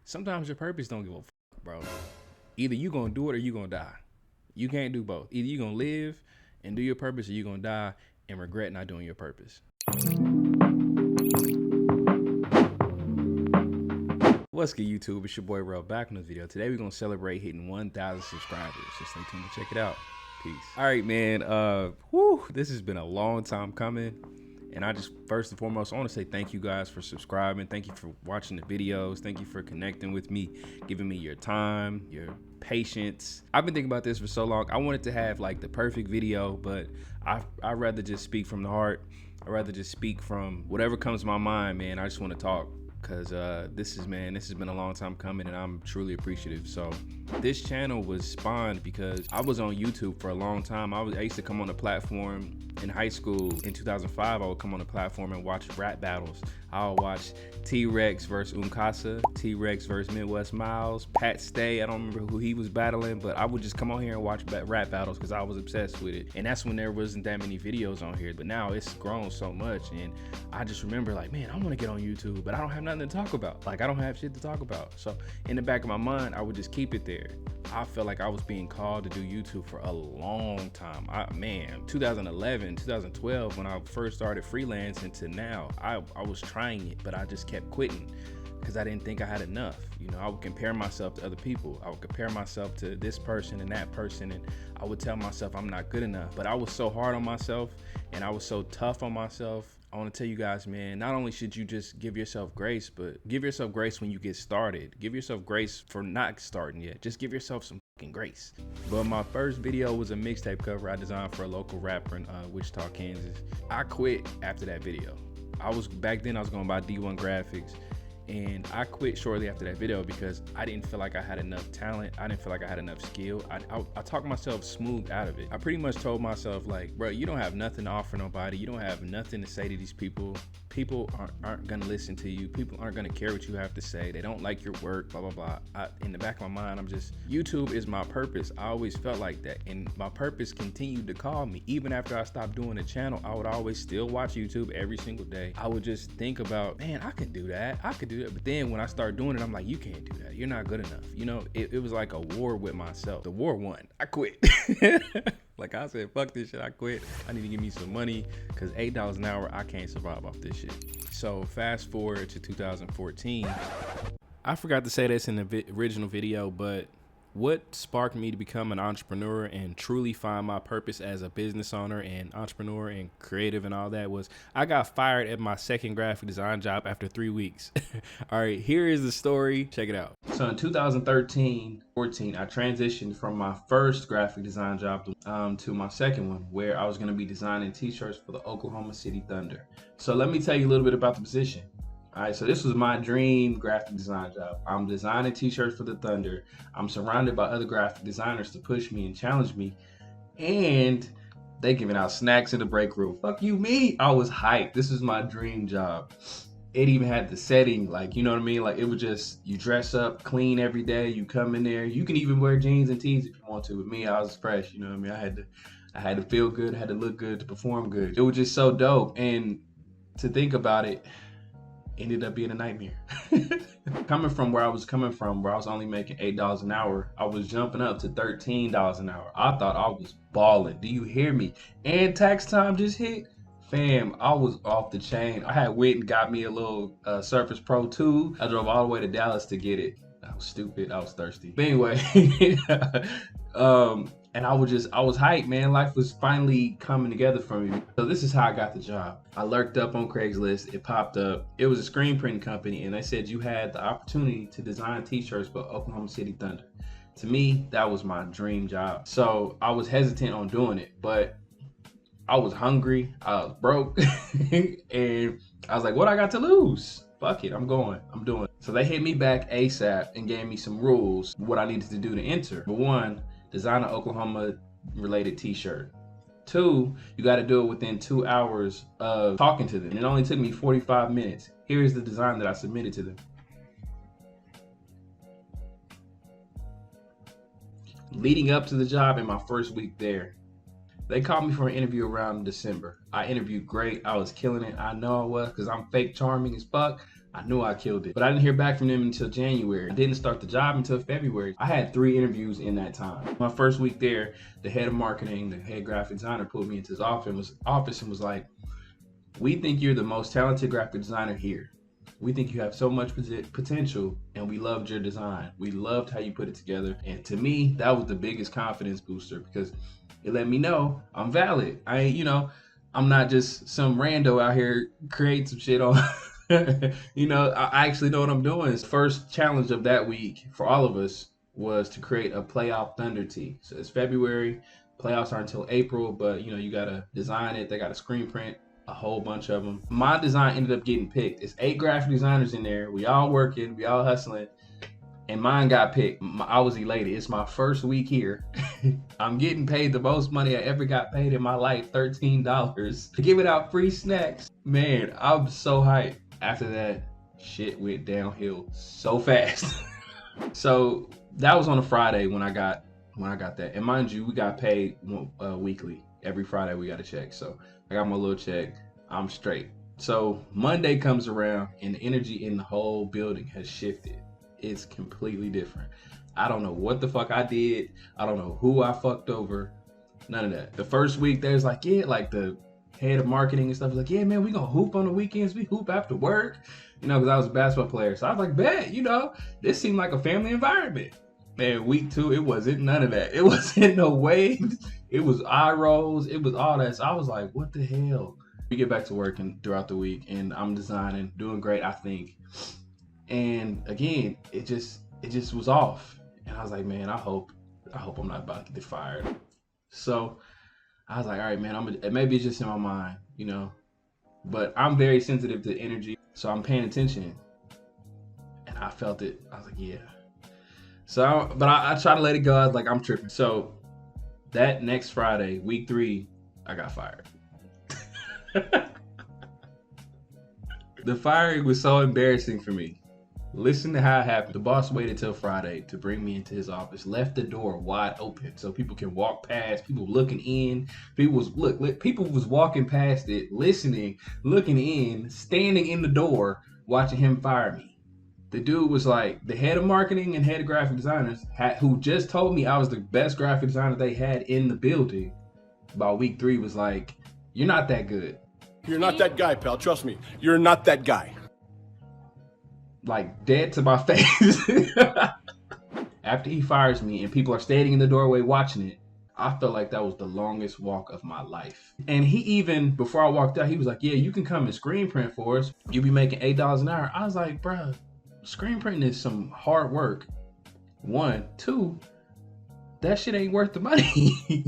Sometimes your purpose don't give a fuck, bro. Either you gonna do it or you gonna die. You can't do both. Either you gonna live and do your purpose, or you gonna die and regret not doing your purpose. What's good, YouTube? It's your boy Durrell back on this video. Today we're gonna celebrate hitting 1,000 subscribers. So stay tuned to check it out. Peace. All right, man. This has been a long time coming. And I just, first and foremost, I want to say thank you guys for subscribing. Thank you for watching the videos. Thank you for connecting with me, giving me your time, your patience. I've been thinking about this for so long. I wanted to have like the perfect video, but I'd rather just speak from the heart. I'd rather just speak from whatever comes to my mind, man. I just want to talk. Because this has been a long time coming, and I'm truly appreciative. So this channel was spawned because I was on YouTube for a long time. I used to come on the platform in high school. In 2005, I would come on the platform and watch rap battles. I would watch T-Rex versus Umkasa, T-Rex versus Midwest Miles, Pat Stay. I don't remember who he was battling, but I would just come on here and watch rap battles because I was obsessed with it. And that's when there wasn't that many videos on here. But now it's grown so much, and I just remember like, man, I want to get on YouTube, but I don't have nothing to talk about. Like, I don't have shit to talk about. So in the back of my mind, I would just keep it there. I felt like I was being called to do YouTube for a long time. 2011, 2012, when I first started freelancing to now, I was trying it, but I just kept quitting because I didn't think I had enough. You know, I would compare myself to other people. I would compare myself to this person and that person, and I would tell myself I'm not good enough. But I was so hard on myself, and I was so tough on myself. I want to tell you guys, man, not only should you just give yourself grace, but give yourself grace when you get started. Give yourself grace for not starting yet. Just give yourself some fucking grace. But my first video was a mixtape cover I designed for a local rapper in Wichita, Kansas. I quit after that video. Back then I was going by D1 Graphics, and I quit shortly after that video because I didn't feel like I had enough talent. I didn't feel like I had enough skill. I talked myself smooth out of it. I pretty much told myself like, bro, you don't have nothing to offer nobody. You don't have nothing to say to these people. People aren't gonna listen to you. People aren't gonna care what you have to say. They don't like your work, blah, blah, blah. In the back of my mind, YouTube is my purpose. I always felt like that. And my purpose continued to call me. Even after I stopped doing the channel, I would always still watch YouTube every single day. I would just think about, man, I can do that. I could do that. But then when I start doing it, I'm like, you can't do that. You're not good enough. You know, it was like a war with myself. The war won. I quit. Like I said, fuck this shit, I quit. I need to give me some money because $8 an hour, I can't survive off this shit. So fast forward to 2014. I forgot to say this in the original video, but what sparked me to become an entrepreneur and truly find my purpose as a business owner and entrepreneur and creative and all that was I got fired at my second graphic design job after 3 weeks. All right, here is the story. Check it out. So in 2013, 14, I transitioned from my first graphic design job to my second one, where I was going to be designing t-shirts for the Oklahoma City Thunder. So let me tell you a little bit about the position. All right, so this was my dream graphic design job. I'm designing t-shirts for the Thunder. I'm surrounded by other graphic designers to push me and challenge me. And they giving out snacks in the break room. Fuck you, me. I was hyped. This is my dream job. It even had the setting, like, you know what I mean? Like, it was just, you dress up clean every day. You come in there. You can even wear jeans and tees if you want to. With me, I was fresh, you know what I mean? I had to feel good, had to look good, to perform good. It was just so dope. And to think about it, ended up being a nightmare. Coming from where I was coming from, where I was only making $8 an hour, I was jumping up to $13 an hour. I thought I was balling. Do you hear me? And tax time just hit. Fam, I was off the chain. I had went and got me a little Surface Pro 2. I drove all the way to Dallas to get it. I was stupid. I was thirsty. But anyway, and I was hyped, man. Life was finally coming together for me. So this is how I got the job. I lurked up on Craigslist. It popped up. It was a screen printing company, and they said you had the opportunity to design t-shirts for Oklahoma City Thunder. To me, that was my dream job. So I was hesitant on doing it, but I was hungry. I was broke, and I was like, what I got to lose? Fuck it, I'm going. I'm doing it. So they hit me back ASAP and gave me some rules, what I needed to do to enter. Number one, design an Oklahoma related t-shirt. 2, you got to do it within 2 hours of talking to them. And it only took me 45 minutes. Here's the design that I submitted to them. Leading up to the job in my first week there, they called me for an interview around December. I interviewed great. I was killing it. I know I was because I'm fake charming as fuck. I knew I killed it. But I didn't hear back from them until January. I didn't start the job until February. I had 3 interviews in that time. My first week there, the head of marketing, the head graphic designer pulled me into his office and was like, we think you're the most talented graphic designer here. We think you have so much potential, and we loved your design. We loved how you put it together. And to me, that was the biggest confidence booster, because it let me know I'm valid. I ain't, you know, I'm not just some rando out here creating some shit on, you know, I actually know what I'm doing. The first challenge of that week for all of us was to create a playoff Thunder tee. So it's February, playoffs aren't until April, but you know, you gotta design it. They got a screen print, a whole bunch of them. My design ended up getting picked. It's 8 graphic designers in there. We all working, we all hustling, and mine got picked. I was elated. It's my first week here. I'm getting paid the most money I ever got paid in my life, $13, to give it out free snacks. Man, I'm so hyped. After that, shit went downhill so fast. So that was on a Friday when I got that. And mind you, we got paid weekly. Every Friday we got a check. So I got my little check. I'm straight. So Monday comes around and the energy in the whole building has shifted. It's completely different. I don't know what the fuck I did. I don't know who I fucked over. None of that. The first week there's like, yeah, like the head of marketing and stuff was like, yeah, man, we gonna hoop on the weekends. We hoop after work. You know, because I was a basketball player. So I was like, bet, you know, this seemed like a family environment. Man, week 2, it wasn't none of that. It wasn't no waves. It was eye rolls. It was all that. So I was like, what the hell? We get back to work and throughout the week, and I'm designing, doing great, I think. And again, it just was off. And I was like, man, I hope I'm not about to get fired. So I was like, all right, man, maybe it's just in my mind, you know. But I'm very sensitive to energy, so I'm paying attention. And I felt it. I was like, yeah. So, but I try to let it go. I was like, I'm tripping. So that next Friday, week 3, I got fired. The firing was so embarrassing for me. Listen to how it happened. The boss waited till Friday to bring me into his office, left the door wide open so people can walk past, people looking in. People was walking past it, listening, looking in, standing in the door, watching him fire me. The dude was like, the head of marketing and head of graphic designers, who just told me I was the best graphic designer they had in the building, by week 3 was like, you're not that good. You're not that guy, pal. Trust me. You're not that guy. Like dead to my face. After he fires me and people are standing in the doorway watching it, I felt like that was the longest walk of my life. And he even, before I walked out, he was like, yeah, you can come and screen print for us. You'll be making $8 an hour. I was like, bruh, screen printing is some hard work. 1, 2, that shit ain't worth the money.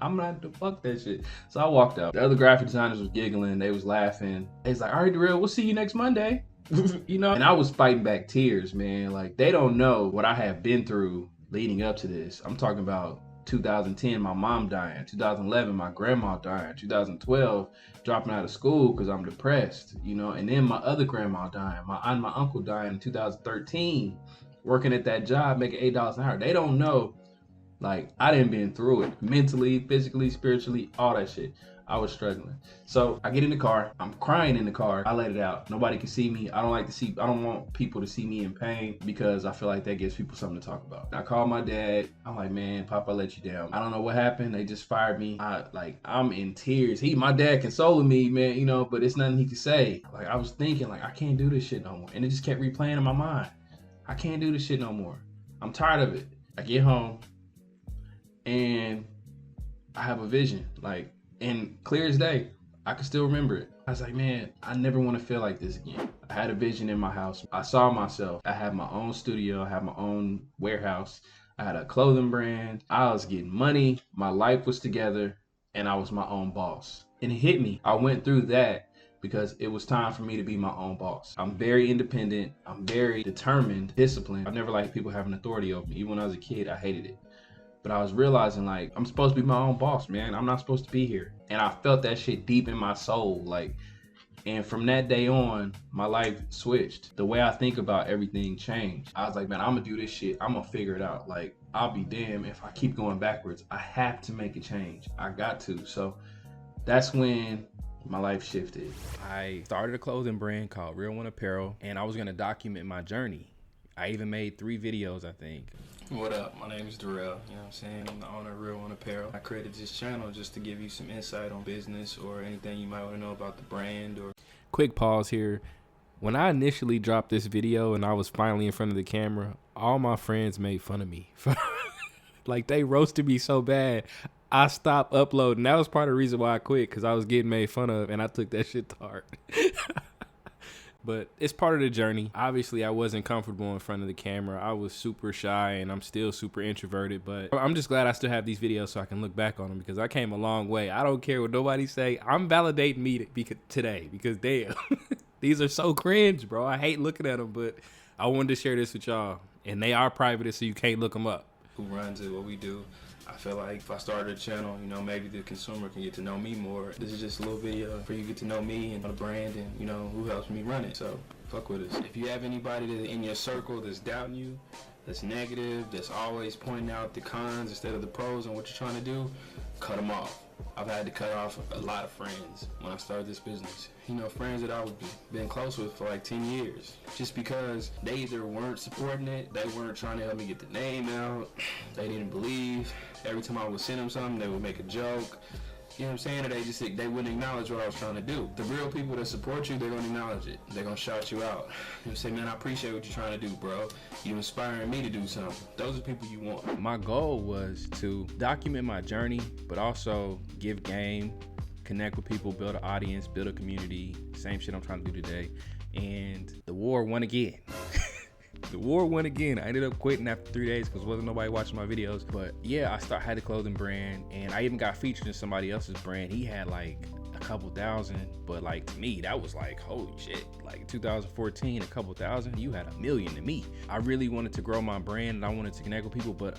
I'm not to fuck that shit. So I walked out. The other graphic designers was giggling. They was laughing. They was like, all right, Durrell, we'll see you next Monday. You know, and I was fighting back tears, man. Like, they don't know what I have been through leading up to this. I'm talking about 2010, my mom dying. 2011, my grandma dying. 2012, dropping out of school because I'm depressed, you know. And then my other grandma dying. My aunt and my uncle dying in 2013, working at that job, making $8 an hour. They don't know, like, I didn't been through it. Mentally, physically, spiritually, all that shit. I was struggling. So I get in the car. I'm crying in the car. I let it out. Nobody can see me. I don't want people to see me in pain because I feel like that gives people something to talk about. I called my dad. I'm like, man, Papa, I let you down. I don't know what happened. They just fired me. I'm in tears. My dad consoling me, man, you know, but it's nothing he could say. Like, I was thinking, like, I can't do this shit no more. And it just kept replaying in my mind. I can't do this shit no more. I'm tired of it. I get home and I have a vision, like, and clear as day, I can still remember it. I was like, man, I never want to feel like this again. I had a vision in my house. I saw myself. I had my own studio. I had my own warehouse. I had a clothing brand. I was getting money. My life was together, and I was my own boss. And it hit me. I went through that because it was time for me to be my own boss. I'm very independent. I'm very determined, disciplined. I've never liked people having authority over me. Even when I was a kid, I hated it. But I was realizing, like, I'm supposed to be my own boss, man. I'm not supposed to be here. And I felt that shit deep in my soul. Like, and from that day on, my life switched. The way I think about everything changed. I was like, man, I'm gonna do this shit. I'm gonna figure it out. Like, I'll be damned if I keep going backwards. I have to make a change. I got to. So that's when my life shifted. I started a clothing brand called Real One Apparel, and I was gonna document my journey. I even made 3 videos, I think. What up? My name is Durrell, you know what I'm saying? I'm the owner of Real One Apparel. I created this channel just to give you some insight on business or anything you might want to know about the brand. Or quick pause here. When I initially dropped this video and I was finally in front of the camera, all my friends made fun of me. Like, they roasted me so bad, I stopped uploading. That was part of the reason why I quit, because I was getting made fun of, and I took that shit to heart. But it's part of the journey. Obviously, I wasn't comfortable in front of the camera. I was super shy, and I'm still super introverted. But I'm just glad I still have these videos so I can look back on them, because I came a long way. I don't care what nobody say. I'm validating me today, because damn, these are so cringe, bro. I hate looking at them, but I wanted to share this with y'all. And they are private, so you can't look them up. Who runs it, what we do. I feel like if I started a channel, you know, maybe the consumer can get to know me more. This is just a little video for you to get to know me and the brand and, you know, who helps me run it. So fuck with us. If you have anybody that in your circle that's doubting you, that's negative, that's always pointing out the cons instead of the pros and what you're trying to do, cut them off. I've had to cut off a lot of friends when I started this business. You know, friends that I've been close with for like 10 years. Just because they either weren't supporting it, they weren't trying to help me get the name out, they didn't believe. Every time I would send them something, they would make a joke. You know what I'm saying? Or they wouldn't acknowledge what I was trying to do. The real people that support you, they're gonna acknowledge it. They're gonna shout you out. You know, say, man, I appreciate what you're trying to do, bro. You're inspiring me to do something. Those are people you want. My goal was to document my journey, but also give game, connect with people, build an audience, build a community. Same shit I'm trying to do today. And the war won again. The war won again. I ended up quitting after 3 days because wasn't nobody watching my videos. But yeah, I had a clothing brand, and I even got featured in somebody else's brand. He had like a couple thousand, but like to me, that was like, holy shit. Like 2014, a couple thousand, you had 1 million to me. I really wanted to grow my brand and I wanted to connect with people, but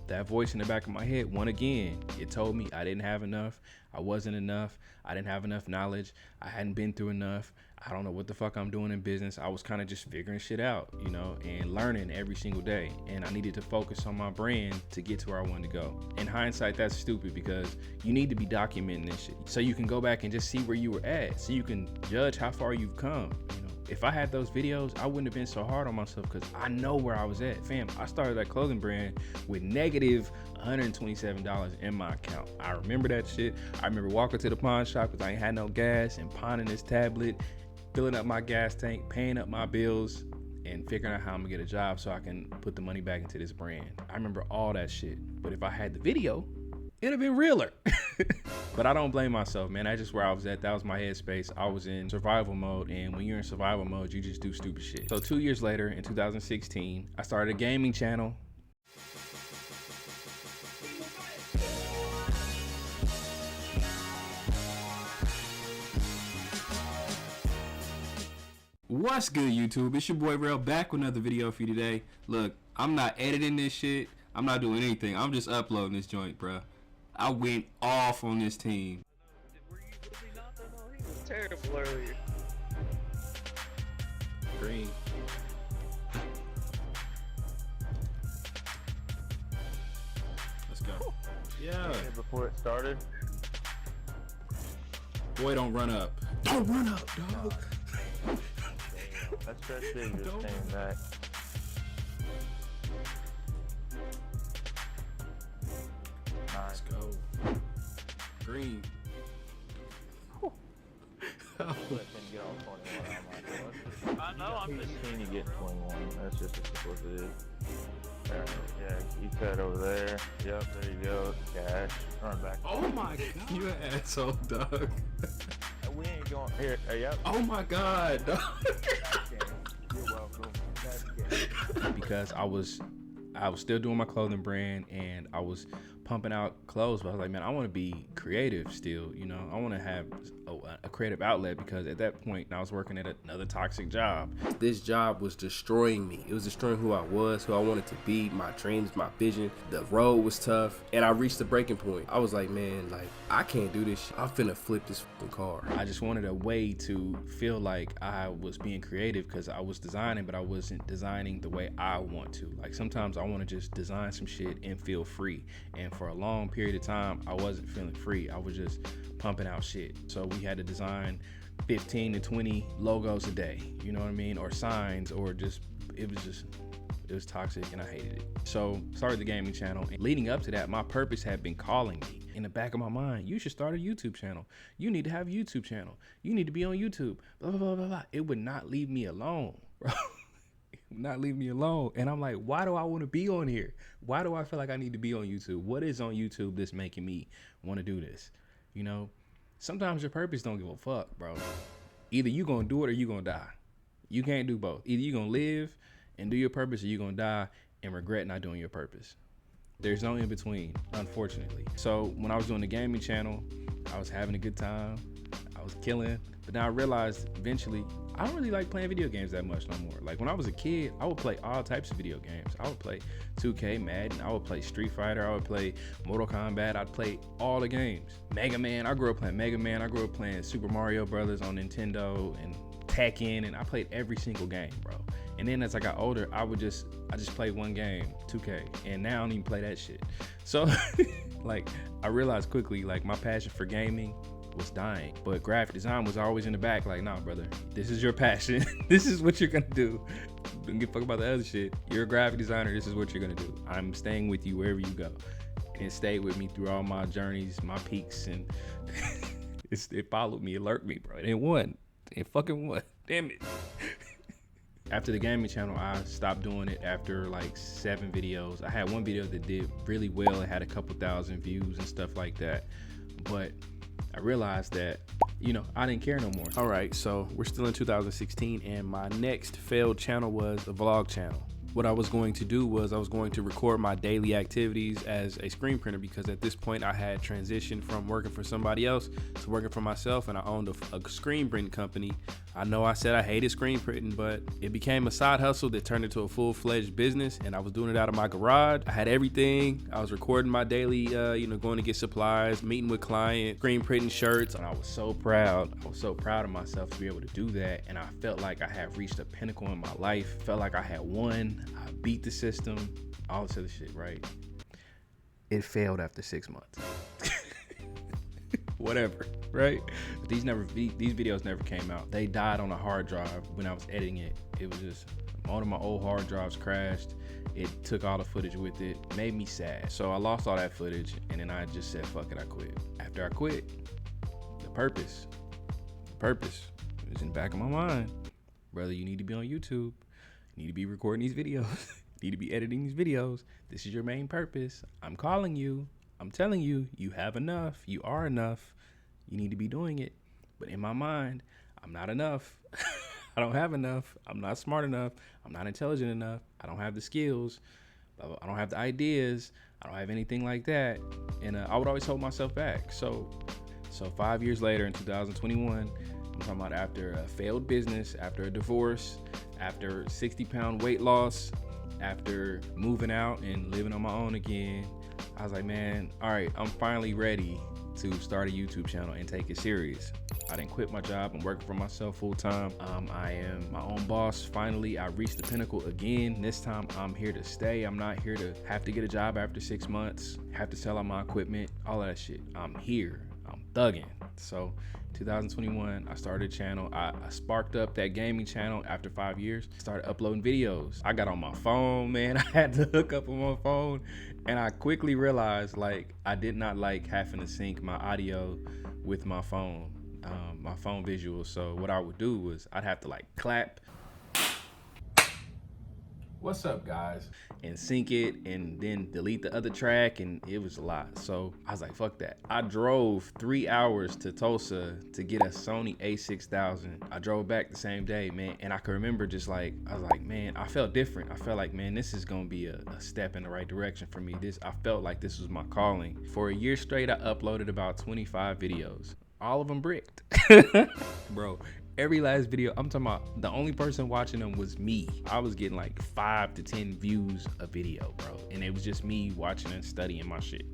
that voice in the back of my head won again. It told me I didn't have enough. I wasn't enough. I didn't have enough knowledge. I hadn't been through enough. I don't know what the fuck I'm doing in business. I was kind of just figuring shit out, you know, and learning every single day. And I needed to focus on my brand to get to where I wanted to go. In hindsight, that's stupid because you need to be documenting this shit so you can go back and just see where you were at, so you can judge how far you've come. You know, if I had those videos, I wouldn't have been so hard on myself because I know where I was at. Fam, I started that clothing brand with negative $127 in my account. I remember that shit. I remember walking to the pawn shop because I ain't had no gas and pawning this tablet, filling up my gas tank, paying up my bills, and figuring out how I'm gonna get a job so I can put the money back into this brand. I remember all that shit. But if I had the video, it'd have been realer. But I don't blame myself, man. That's just where I was at. That was my headspace. I was in survival mode, and when you're in survival mode, you just do stupid shit. So 2 years later, in 2016, I started a gaming channel. What's good, YouTube? It's your boy Rel back with another video for you today. Look, I'm not editing this shit. I'm not doing anything. I'm just uploading this joint, bro. I went off on this team. Were you really not though? No, he was terrible earlier. Green. Let's go. Yeah. Before it started. Boy, don't run up. Don't run up, dog. That's that thing just came back. Let's go. Green. I know, I'm just seeing you get 21. That's just as simple as it is. Alright, yeah, you cut over there. Yep, there you go. Cash. Run back. Oh my god. You an asshole, dog. We ain't going here. Yep. Oh my god, dog. You're welcome. That's Because I was still doing my clothing brand and I was pumping out clothes, but I was like, man, I want to be creative still, you know. I want to have a creative outlet because at that point I was working at another toxic job. This job was destroying me. It was destroying who I was, who I wanted to be, my dreams, my vision. The road was tough and I reached the breaking point. I was like, man, like, I can't do this shit. I'm finna flip this fucking car. I just wanted a way to feel like I was being creative because I was designing, but I wasn't designing the way I want to. Like sometimes I want to just design some shit and feel free and for a long period of time, I wasn't feeling free. I was just pumping out shit. So we had to design 15 to 20 logos a day, you know what I mean? Or signs, or it was toxic and I hated it. So started the gaming channel. And leading up to that, my purpose had been calling me in the back of my mind. You should start a YouTube channel. You need to have a YouTube channel. You need to be on YouTube, blah, blah, blah, blah, blah. It would not leave me alone, bro. It would not leave me alone. And I'm like, why do I want to be on here? Why do I feel like I need to be on YouTube? What is on YouTube that's making me want to do this? You know, sometimes your purpose don't give a fuck, bro. Either you gonna do it or you gonna die. You can't do both. Either you gonna live and do your purpose, or you gonna die and regret not doing your purpose. There's no in between, unfortunately. So when I was doing the gaming channel, I was having a good time. I was killing. But then I realized eventually, I don't really like playing video games that much no more. Like when I was a kid, I would play all types of video games. I would play 2K, Madden. I would play Street Fighter. I would play Mortal Kombat. I'd play all the games. Mega Man. I grew up playing Mega Man. I grew up playing Super Mario Brothers on Nintendo and Tekken, and I played every single game, bro. And then as I got older, I just played one game, 2K, and now I don't even play that shit. So like I realized quickly, like my passion for gaming was dying, but graphic design was always in the back. Like, nah, brother, this is your passion. This is what you're gonna do. Don't give a fuck about the other shit. You're a graphic designer. This is what you're gonna do. I'm staying with you wherever you go, and it stayed with me through all my journeys, my peaks, and it followed me, it lurked me, bro. It won. It fucking won. Damn it. After the gaming channel, I stopped doing it after like 7 videos. I had one video that did really well. It had a couple thousand views and stuff like that. But I realized that, you know, I didn't care no more. All right, so we're still in 2016, and my next failed channel was a vlog channel. What I was going to do was I was going to record my daily activities as a screen printer, because at this point I had transitioned from working for somebody else to working for myself, and I owned a screen printing company. I know I said I hated screen printing, but it became a side hustle that turned into a full-fledged business, and I was doing it out of my garage. I had everything. I was recording my daily, going to get supplies, meeting with clients, screen printing shirts, and I was so proud. I was so proud of myself to be able to do that, and I felt like I had reached a pinnacle in my life. Felt like I had won. I beat the system, all this other shit, right? It failed after 6 months. Whatever, right? But these videos never came out. They died on a hard drive when I was editing it. It was just, one of my old hard drives crashed. It took all the footage with it, made me sad. So I lost all that footage, and then I just said, fuck it, I quit. After I quit, the purpose was in the back of my mind. Brother, you need to be on YouTube. You need to be recording these videos. You need to be editing these videos. This is your main purpose. I'm calling you. I'm telling you, you have enough. You are enough. You need to be doing it. But in my mind, I'm not enough. I don't have enough. I'm not smart enough. I'm not intelligent enough. I don't have the skills. I don't have the ideas. I don't have anything like that. And I would always hold myself back. So 5 years later in 2021, I'm talking about after a failed business, after a divorce, after 60-pound weight loss, after moving out and living on my own again, I was like, man, all right, I'm finally ready to start a YouTube channel and take it serious. I didn't quit my job. I'm working for myself full time. I am my own boss. Finally, I reached the pinnacle again. This time I'm here to stay. I'm not here to have to get a job after 6 months, have to sell out my equipment, all of that shit. I'm here. I'm thugging. So 2021, I started a channel. I sparked up that gaming channel after 5 years, started uploading videos. I got on my phone, man. I had to hook up on my phone, and I quickly realized like I did not like having to sync my audio with my phone visual. So what I would do was I'd have to like clap, what's up guys, and sync it and then delete the other track, and it was a lot. So I was like, fuck that. I drove 3 hours to Tulsa to get a Sony a6000. I drove back the same day, man, and I can remember just like, I was like, man, I felt different. I felt like, man, this is gonna be a step in the right direction for me. I felt like this was my calling. For a year straight, I uploaded about 25 videos. All of them bricked. Bro, every last video, I'm talking about, the only person watching them was me. I was getting like 5 to 10 views a video, bro. And it was just me watching and studying my shit.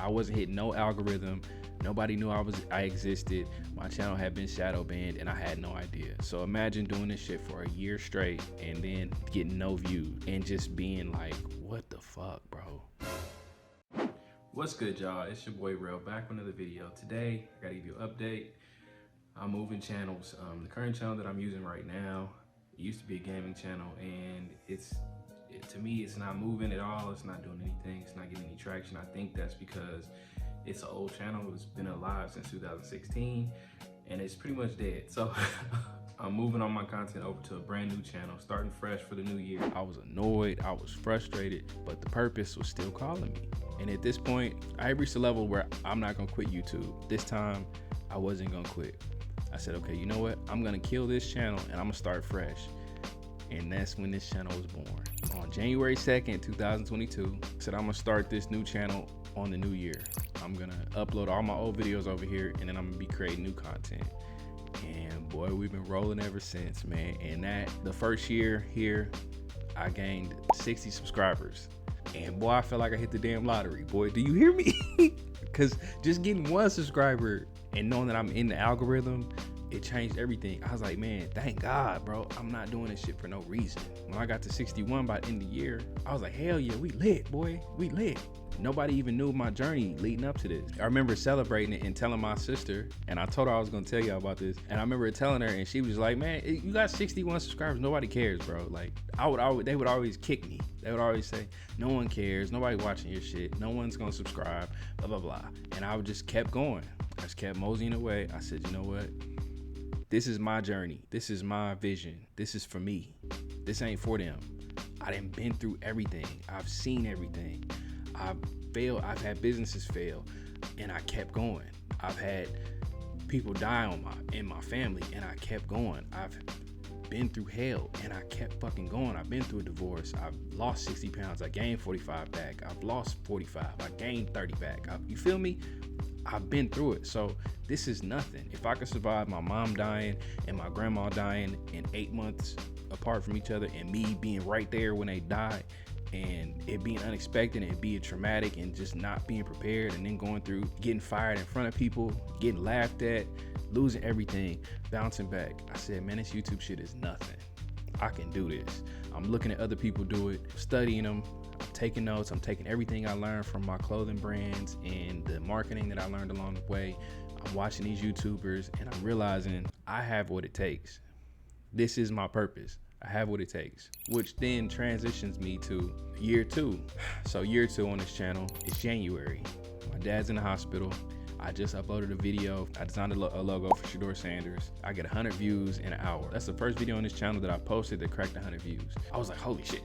I wasn't hitting no algorithm. Nobody knew I existed. My channel had been shadow banned and I had no idea. So imagine doing this shit for a year straight and then getting no views and just being like, what the fuck, bro? What's good, y'all? It's your boy Rel back with another video. Today, I gotta give you an update. I'm moving channels. The current channel that I'm using right now, it used to be a gaming channel, and to me, it's not moving at all. It's not doing anything. It's not getting any traction. I think that's because it's an old channel. It's been alive since 2016, and it's pretty much dead. So I'm moving all my content over to a brand new channel, starting fresh for the new year. I was annoyed, I was frustrated, but the purpose was still calling me. And at this point, I reached a level where I'm not gonna quit YouTube. This time, I wasn't gonna quit. I said, okay, you know what? I'm gonna kill this channel and I'm gonna start fresh. And that's when this channel was born. On January 2nd, 2022, I said I'm gonna start this new channel on the new year. I'm gonna upload all my old videos over here, and then I'm gonna be creating new content. And boy, we've been rolling ever since, man. And the first year here, I gained 60 subscribers. And boy, I felt like I hit the damn lottery. Boy, do you hear me? Because just getting 1 subscriber and knowing that I'm in the algorithm, it changed everything. I was like, man, thank God, bro. I'm not doing this shit for no reason. When I got to 61 by the end of the year, I was like, hell yeah, we lit, boy. We lit. Nobody even knew my journey leading up to this. I remember celebrating it and telling my sister, and I told her I was gonna tell y'all about this. And I remember telling her, and she was like, man, you got 61 subscribers. Nobody cares, bro. Like, they would always kick me. They would always say, no one cares. Nobody watching your shit. No one's gonna subscribe, blah, blah, blah. And I just kept going. I just kept moseying away. I said, you know what? This is my journey. This is my vision. This is for me. This ain't for them. I done been through everything. I've seen everything. I've failed. I've had businesses fail, and I kept going. I've had people die in my family, and I kept going. I've been through hell, and I kept fucking going. I've been through a divorce. I've lost 60 pounds. I gained 45 back. I've lost 45. I gained 30 back. You feel me? I've been through it. So this is nothing. If I could survive my mom dying and my grandma dying in 8 months apart from each other, and me being right there when they died, and it being unexpected and being traumatic and just not being prepared, and then going through getting fired in front of people, getting laughed at, losing everything, bouncing back, I said, man, this YouTube shit is nothing. I can do this. I'm looking at other people do it, studying them. I'm taking notes. I'm taking everything I learned from my clothing brands and the marketing that I learned along the way. I'm watching these YouTubers, and I'm realizing I have what it takes. This is my purpose. I have what it takes, which then transitions me to year 2. So year 2 on this channel is January. My dad's in the hospital. I just uploaded a video. I designed a logo for Shador Sanders. I get 100 views in an hour. That's the first video on this channel that I posted that cracked 100 views. I was like, holy shit.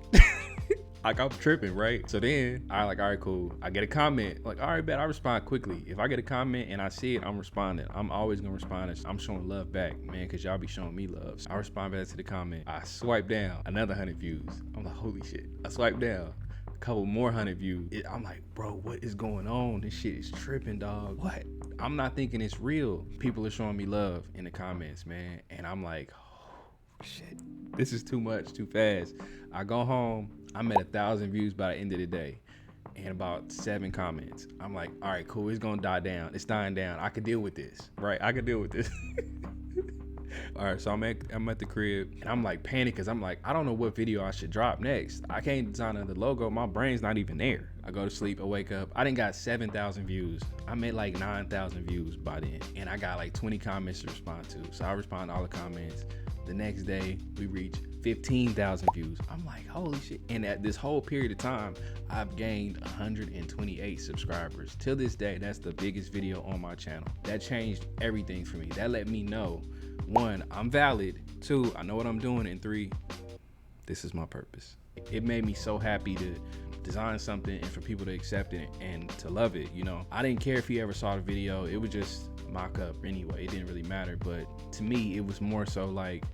Like, I'm tripping, right? So then I like, all right, cool. I get a comment. Like, all right, bet. I respond quickly. If I get a comment and I see it, I'm responding. I'm always gonna respond. I'm showing love back, man, because y'all be showing me love. So I respond back to the comment. I swipe down, another 100 views. I'm like, holy shit. I swipe down, a couple more 100 views. I'm like, bro, what is going on? This shit is tripping, dog. What? I'm not thinking it's real. People are showing me love in the comments, man. And I'm like, oh, shit. This is too much, too fast. I go home. I'm at 1,000 views by the end of the day and about 7 comments. I'm like, all right, cool. It's gonna die down. It's dying down. I could deal with this, right? I could deal with this. All right, so I'm at the crib, and I'm like panic because I'm like, I don't know what video I should drop next. I can't design the logo. My brain's not even there. I go to sleep, I wake up. I done got 7,000 views. I'm at like 9,000 views by then, and I got like 20 comments to respond to. So I respond to all the comments. The next day, we reach 15,000 views. I'm like, holy shit. And at this whole period of time, I've gained 128 subscribers. Till this day, that's the biggest video on my channel. That changed everything for me. That let me know, 1, I'm valid. 2, I know what I'm doing. And 3, this is my purpose. It made me so happy to design something and for people to accept it and to love it. You know, I didn't care if he ever saw the video. It was just mock up anyway. It didn't really matter. But to me, it was more so like,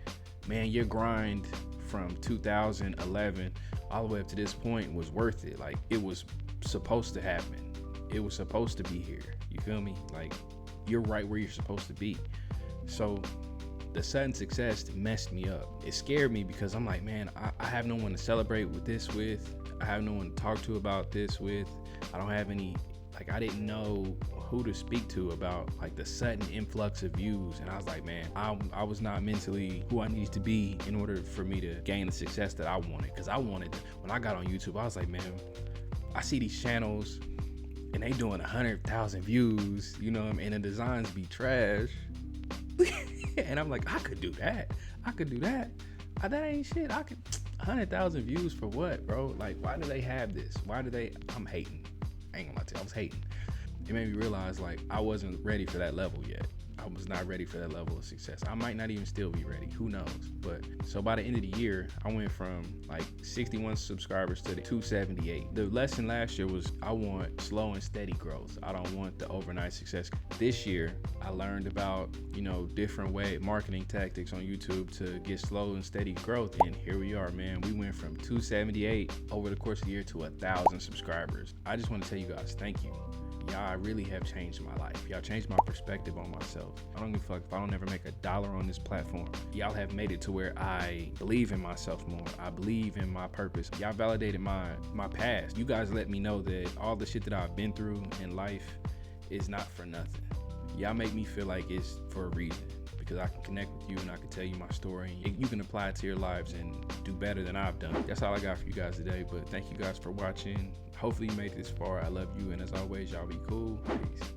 man, your grind from 2011 all the way up to this point was worth it. Like, it was supposed to happen. It was supposed to be here. You feel me? Like, you're right where you're supposed to be. So the sudden success messed me up. It scared me because I'm like, man, I have no one to celebrate with this with. I have no one to talk to about this with. I don't have any, like, I didn't know who to speak to about like the sudden influx of views. And I was like, man, I was not mentally who I needed to be in order for me to gain the success that I wanted. Because I wanted, when I got on YouTube, I was like, man, I see these channels and they doing 100,000 views, you know, and the designs be trash. And I'm like, I could do that. I could do that. That ain't shit. I could 100,000 views for what, bro? Like, why do they have this? Why do they? I'm hating. I ain't gonna lie to you, I was hating. It made me realize like I wasn't ready for that level yet. I was not ready for that level of success. I might not even still be ready. Who knows? But so by the end of the year, I went from like 61 subscribers to 278. The lesson last year was I want slow and steady growth. I don't want the overnight success. This year, I learned about, you know, different marketing tactics on YouTube to get slow and steady growth. And here we are, man. We went from 278 over the course of the year to 1,000 subscribers. I just want to tell you guys, thank you. Y'all really have changed my life. Y'all changed my perspective on myself. I don't give a fuck if I don't ever make $1 on this platform. Y'all have made it to where I believe in myself more. I believe in my purpose. Y'all validated my past. You guys let me know that all the shit that I've been through in life is not for nothing. Y'all make me feel like it's for a reason, because I can connect with you and I can tell you my story and you can apply it to your lives and do better than I've done. That's all I got for you guys today, but thank you guys for watching. Hopefully you made it this far. I love you, and as always, y'all be cool. Peace.